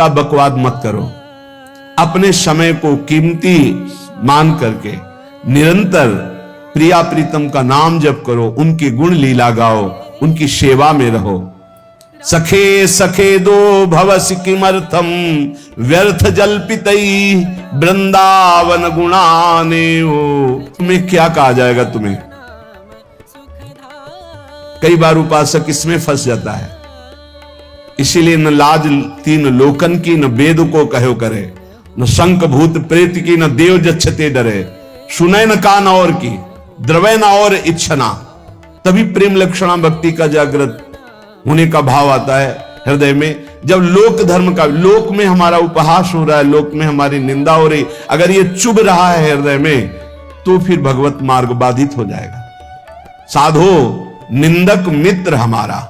का बकवाद मत करो। अपने समय को कीमती मान करके निरंतर प्रिया प्रीतम का नाम जप करो, उनके गुण लीला गाओ, उनकी सेवा में रहो। सखे सखे दो भवसि किमर्थम व्यर्थ जल्पितई वृंदावन गुणाने हो। तुम्हें क्या कहा जाएगा? तुम्हें कई बार उपासक इसमें फंस जाता है। इसीलिए न लाज तीन लोकन की, न वेद को कहो करे, न शंख भूत प्रेत की, न देव जच्छते डरे, सुने न कान और की, द्रवै न और इच्छना। तभी प्रेम लक्षणा भक्ति का जागृत होने का भाव आता है हृदय में। जब लोक धर्म का, लोक में हमारा उपहास हो रहा है, लोक में हमारी निंदा हो रही, अगर ये चुभ रहा है हृदय में, तो फिर भगवत मार्ग बाधित हो जाएगा। साधो निंदक मित्र हमारा,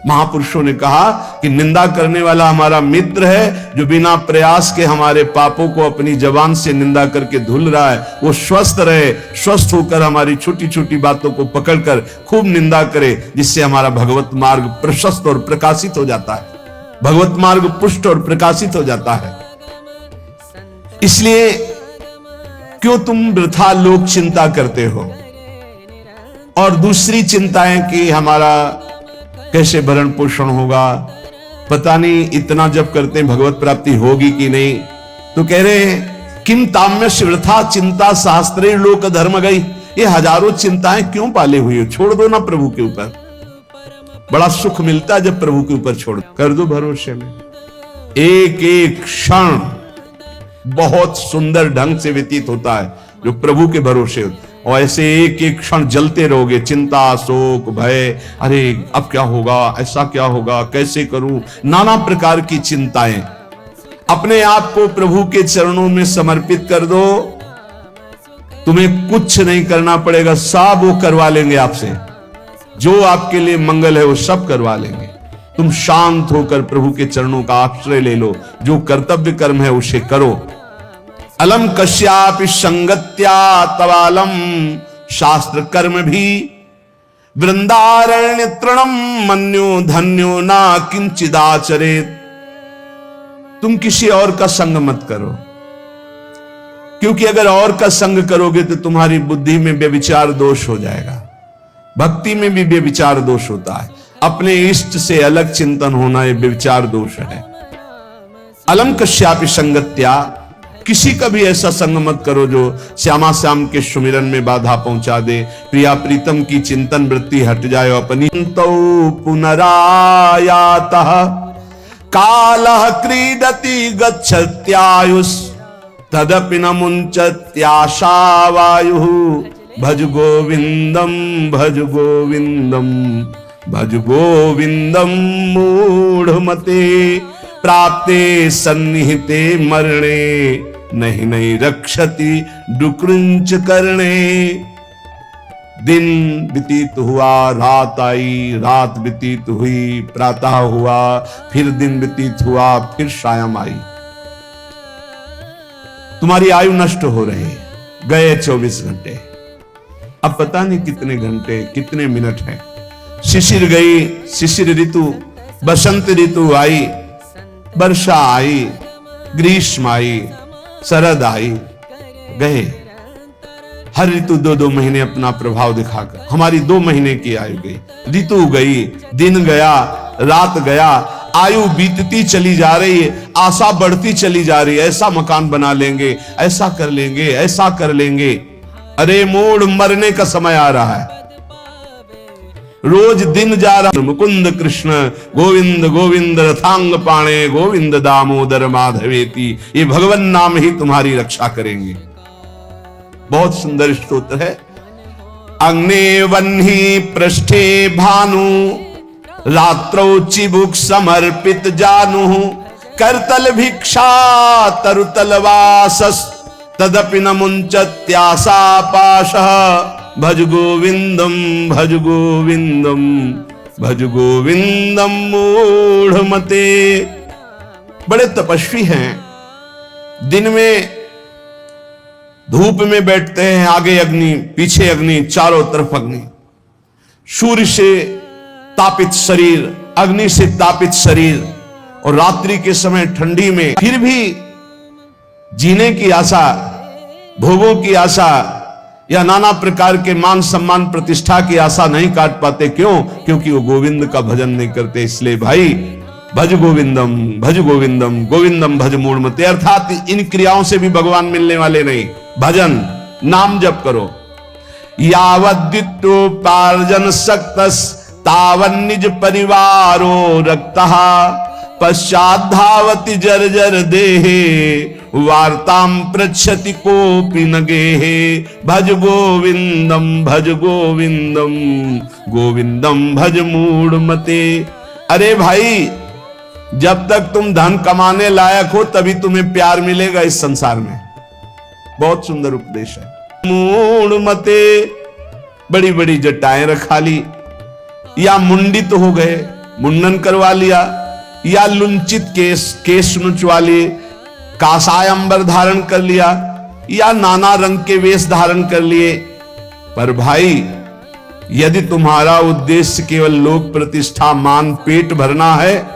महापुरुषों ने कहा कि निंदा करने वाला हमारा मित्र है। जो बिना प्रयास के हमारे पापों को अपनी जबान से निंदा करके धुल रहा है, वो स्वस्थ रहे, स्वस्थ होकर हमारी छोटी छोटी बातों को पकड़कर खूब निंदा करे, जिससे हमारा भगवत मार्ग प्रशस्त और प्रकाशित हो जाता है, भगवत मार्ग पुष्ट और प्रकाशित हो जाता है। इसलिए क्यों तुम वृथा लोक चिंता करते हो और दूसरी चिंताएं कि हमारा कैसे भरण पोषण होगा, पता नहीं इतना जब करते हैं भगवत प्राप्ति होगी कि नहीं। तो कह रहे हैं किम ताम्यस्य वृथा चिंता शास्त्रे लोक धर्म गई। ये हजारों चिंताएं क्यों पाले हुई हो? छोड़ दो ना प्रभु के ऊपर, बड़ा सुख मिलता है जब प्रभु के ऊपर छोड़ कर दो भरोसे में। एक एक क्षण बहुत सुंदर ढंग से व्यतीत होता है जो प्रभु के भरोसे होता है। और ऐसे एक एक क्षण जलते रहोगे, चिंता शोक भय, अरे अब क्या होगा, ऐसा क्या होगा, कैसे करूं, नाना प्रकार की चिंताएं। अपने आप को प्रभु के चरणों में समर्पित कर दो, तुम्हें कुछ नहीं करना पड़ेगा, सब वो करवा लेंगे आपसे। जो आपके लिए मंगल है वो सब करवा लेंगे। तुम शांत होकर प्रभु के चरणों का आश्रय ले लो, जो कर्तव्य कर्म है उसे करो। अलम कश्यापि संगत्या तवालम शास्त्र कर्म भी वृंदारण्य तृणम मन्यो धन्यो ना किंचिदाचरेत। तुम किसी और का संग मत करो, क्योंकि अगर और का संग करोगे तो तुम्हारी बुद्धि में व्यभिचार दोष हो जाएगा। भक्ति में भी व्यभिचार दोष होता है, अपने इष्ट से अलग चिंतन होना ये व्यभिचार दोष है। अलम कश्यापि संगत्या, किसी का भी ऐसा संग मत करो जो श्यामा श्याम के सुमिरन में बाधा पहुंचा दे, प्रिया प्रीतम की चिंतन वृत्ति हट जाए। अपनी तो पुनरायातः कालः क्रीडति गच्छत्यायुष तदपि न मुंचत्याशा वायुः। भज गोविंदम भज गोविंदम भज गोविंदम मूढ़मते प्राप्ते सन्निहिते मरणे नहीं नहीं रक्षति डुकृंच करणे। दिन व्यतीत हुआ, रात आई, रात व्यतीत हुई, प्रातः हुआ, फिर दिन व्यतीत हुआ, फिर सायं आई। तुम्हारी आयु नष्ट हो रही, गए 24 घंटे, अब पता नहीं कितने घंटे कितने मिनट हैं। शिशिर गई, शिशिर ऋतु, बसंत ऋतु आई, वर्षा आई, ग्रीष्म आई, शरद आई, गए। हर ऋतु 2-2 महीने अपना प्रभाव दिखाकर हमारी 2 महीने की आयु गई, ऋतु गई, दिन गया, रात गया, आयु बीतती चली जा रही है, आशा बढ़ती चली जा रही है। ऐसा मकान बना लेंगे, ऐसा कर लेंगे, ऐसा कर लेंगे। अरे मूढ़, मरने का समय आ रहा है, रोज दिन जा रहा। मुकुंद कृष्ण गोविंद गोविंद रथांग पाणे गोविंद दामोदर माधवेति। ये भगवान नाम ही तुम्हारी रक्षा करेंगे। बहुत सुंदर स्तोत्र है। अग्ने वह्नि पृष्ठे भानु रात्रौ चिबुक समर्पित जानु। करतल भिक्षा तरुतल वासस तदपि न मुंचत्याशा पाशः। भज गोविंदम भज गोविंदम भज गोविंदम मूढ़मते। बड़े तपस्वी हैं, दिन में धूप में बैठते हैं, आगे अग्नि, पीछे अग्नि, चारों तरफ अग्नि। सूर्य से तापित शरीर, अग्नि से तापित शरीर, और रात्रि के समय ठंडी में फिर भी जीने की आशा, भोगों की आशा या नाना प्रकार के मान सम्मान प्रतिष्ठा की आशा नहीं काट पाते। क्यों? क्योंकि वो गोविंद का भजन नहीं करते। इसलिए भाई भज गोविंदम, भज गोविंदम, गोविंदम भज मूढ़मते, अर्थात इन क्रियाओं से भी भगवान मिलने वाले नहीं। भजन, नाम जप करो। यावद्वित्तोपार्जन सक्तस तावन निज परिवारो रक्तः, पश्चात धावति जर्जर देहे वार्ताम पृच्छति कोपि न गेहे। भज गोविंदम, भज गोविंदम, गोविंदम भज मूढ़मते। अरे भाई, जब तक तुम धन कमाने लायक हो तभी तुम्हें प्यार मिलेगा इस संसार में। बहुत सुंदर उपदेश है। मूढ़मते, बड़ी बड़ी जटाएं रखा ली, या मुंडित हो गए, मुंडन करवा लिया, या लुंचित केश नुचवा लिए, कासाय अंबर धारण कर लिया, या नाना रंग के वेश धारण कर लिए। पर भाई, यदि तुम्हारा उद्देश्य केवल लोक प्रतिष्ठा, मान, पेट भरना है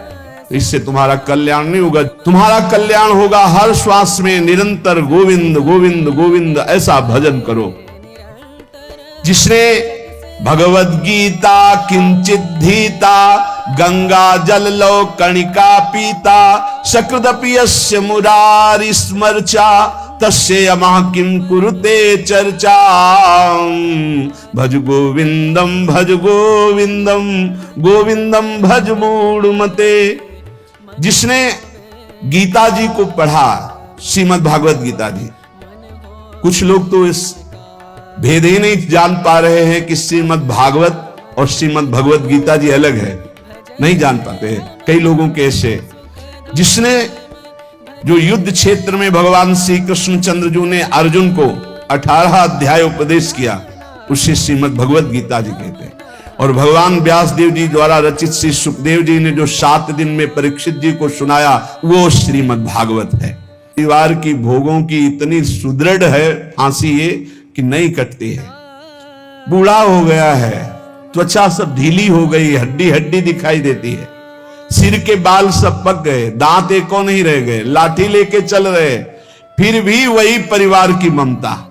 तो इससे तुम्हारा कल्याण नहीं होगा। तुम्हारा कल्याण होगा हर श्वास में निरंतर गोविंद गोविंद गोविंद ऐसा भजन करो। जिसने भगवद गीता किंचित धीता, गंगा जल लो कणिका पीता, सकृदपि यस्य मुरारि स्मर्चा, तस्य यमः किं कुरुते चर्चा। भज गोविंदम, भज गोविंदम, गोविंदम भज मूढ़मते। जिसने गीता जी को पढ़ा, श्रीमद् भागवत गीता जी, कुछ लोग तो इस भेद ही नहीं जान पा रहे हैं कि श्रीमद् भागवत और श्रीमद् भगवत गीता जी अलग है, नहीं जान पाते हैं कई लोगों के ऐसे। जिसने जो युद्ध क्षेत्र में भगवान श्री कृष्णचंद्र जी ने अर्जुन को 18 अध्याय उपदेश किया, उसे श्रीमद् भगवत गीता जी कहते हैं। और भगवान व्यास देव जी द्वारा रचित श्री सुखदेव जी ने जो 7 दिन में परीक्षित जी को सुनाया, वो श्रीमद् भागवत है। परिवार की भोगों की इतनी सुदृढ़ है फांसी ये कि नहीं कटती है। बूढ़ा हो गया है, त्वचा सब ढीली हो गई, हड्डी हड्डी दिखाई देती है, सिर के बाल सब पक गए, दांत एको नहीं रह गए, लाठी लेके चल रहे, फिर भी वही परिवार की ममता।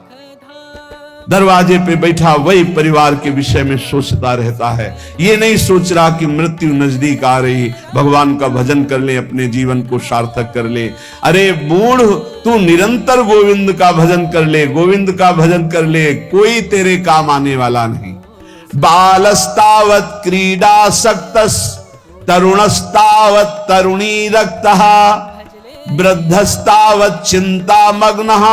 दरवाजे पे बैठा वही परिवार के विषय में सोचता रहता है। ये नहीं सोच रहा कि मृत्यु नजदीक आ रही, भगवान का भजन कर ले, अपने जीवन को सार्थक कर ले। अरे मूढ़, तू निरंतर गोविंद का भजन कर ले, गोविंद का भजन कर ले, कोई तेरे काम आने वाला नहीं। बालस्तावत क्रीडा सक्तस, तरुणस्तावत तरुणी रक्तः, वृद्धस्तावत चिंता मग्नः,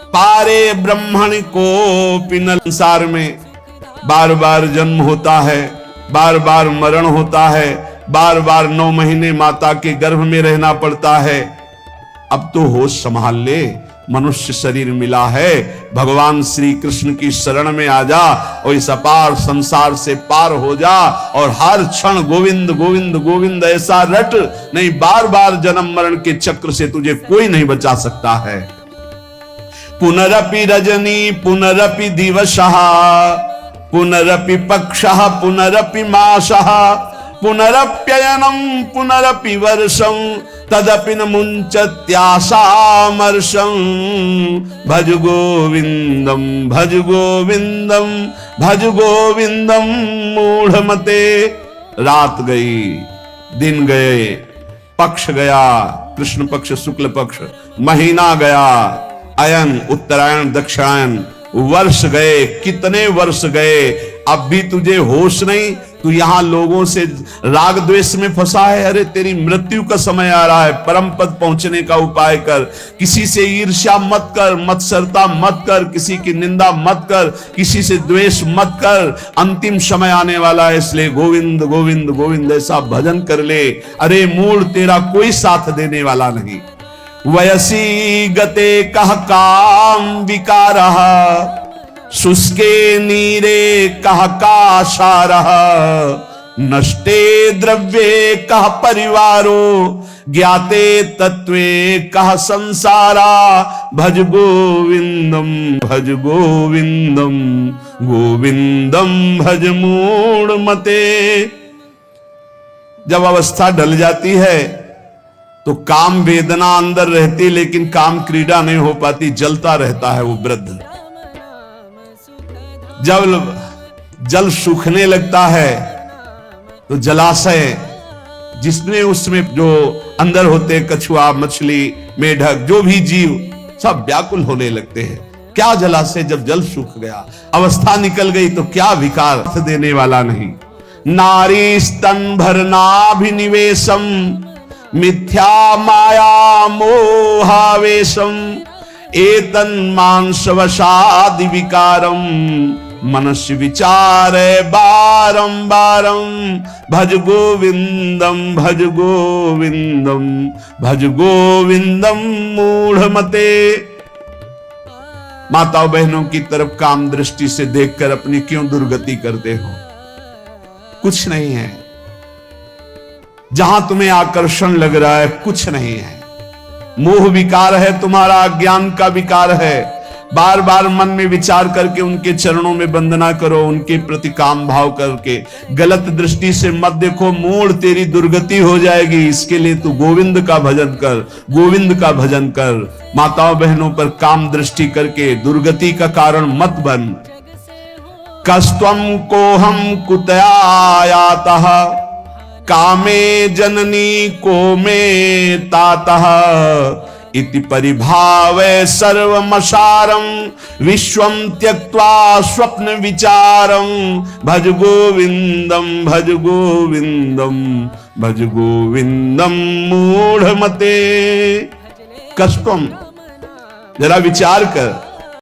पारे ब्रह्मण को पिन। संसार में बार बार जन्म होता है, बार बार मरण होता है, बार बार 9 महीने माता के गर्भ में रहना पड़ता है। अब तो होश संभाल ले, मनुष्य शरीर मिला है, भगवान श्री कृष्ण की शरण में आ जा और इस अपार संसार से पार हो जा और हर क्षण गोविंद गोविंद गोविंद ऐसा रट, नहीं बार बार जन्म मरण के चक्र से तुझे कोई नहीं बचा सकता है। पुनरपि रजनी पुनरपि दिवसः, पुनरपि पक्षः पुनरपि मासः, पुनरप्ययनं पुनरपि वर्षं, तदपि न मुञ्चत्याशामर्षं। भज गोविंदम, भज गोविंदम, भज गोविंदम मूढ़मते। रात गई, दिन गए, पक्ष गया, कृष्ण पक्ष शुक्ल पक्ष, महीना गया, अयन उत्तरायण दक्षिणायन, वर्ष गए, कितने वर्ष गए, अब भी तुझे होश नहीं। तू यहां लोगों से राग द्वेष में फंसा है। अरे तेरी मृत्यु का समय आ रहा है, परम पद पहुंचने का उपाय कर। किसी से ईर्ष्या मत कर, मत्सरता मत कर, किसी की निंदा मत कर, किसी से द्वेष मत कर। अंतिम समय आने वाला है, इसलिए गोविंद गोविंद गोविंद ऐसा भजन कर ले। अरे मूढ़, तेरा कोई साथ देने वाला नहीं। वयसी गते कह काम विकारः, शुष्के नीरे कह काशारः, नष्टे द्रव्ये कह परिवारो, ज्ञाते तत्वे कह संसारा। भज गोविंदम, भज गोविंदम, गोविंदम भज मूढ़मते। जब अवस्था ढल जाती है तो काम वेदना अंदर रहती, लेकिन काम क्रीड़ा नहीं हो पाती, जलता रहता है वो वृद्ध। जब जल सूखने लगता है तो जलाशय, जिसने उसमें जो अंदर होते कछुआ, मछली, मेढक, जो भी जीव, सब व्याकुल होने लगते हैं। क्या जलाशय, जब जल सूख गया, अवस्था निकल गई, तो क्या विकार देने वाला नहीं। नारी स्तन भरनाभिनिवेशम मिथ्या माया मोहावेशम एतन मांसवशादि विकारम मनस्य विचार बारंबारम भज गोविंदम भज गोविंदम भज गोविंदम मूढ़मते। माताओं बहनों की तरफ काम दृष्टि से देखकर अपनी क्यों दुर्गति करते हो? कुछ नहीं है। जहां तुम्हें आकर्षण लग रहा है, कुछ नहीं है। मोह विकार है तुम्हारा, अज्ञान का विकार है। बार बार मन में विचार करके उनके चरणों में वंदना करो, उनके प्रति काम भाव करके। गलत दृष्टि से मत देखो, मूढ़ तेरी दुर्गति हो जाएगी। इसके लिए तू गोविंद का भजन कर, गोविंद का भजन कर। माताओं बहनों पर काम दृष्टि करके दुर्गति का कारण मत बन। कस्त्वं कोहम कुतयायातः कामे जननी को में तातः इति परिभावे सर्वमसारं विश्वं त्यक्त्वा स्वप्न विचारं भज गोविंदम भज गोविंदम भज गोविंदम मूढ़मते। कस्त्वम, जरा विचार कर,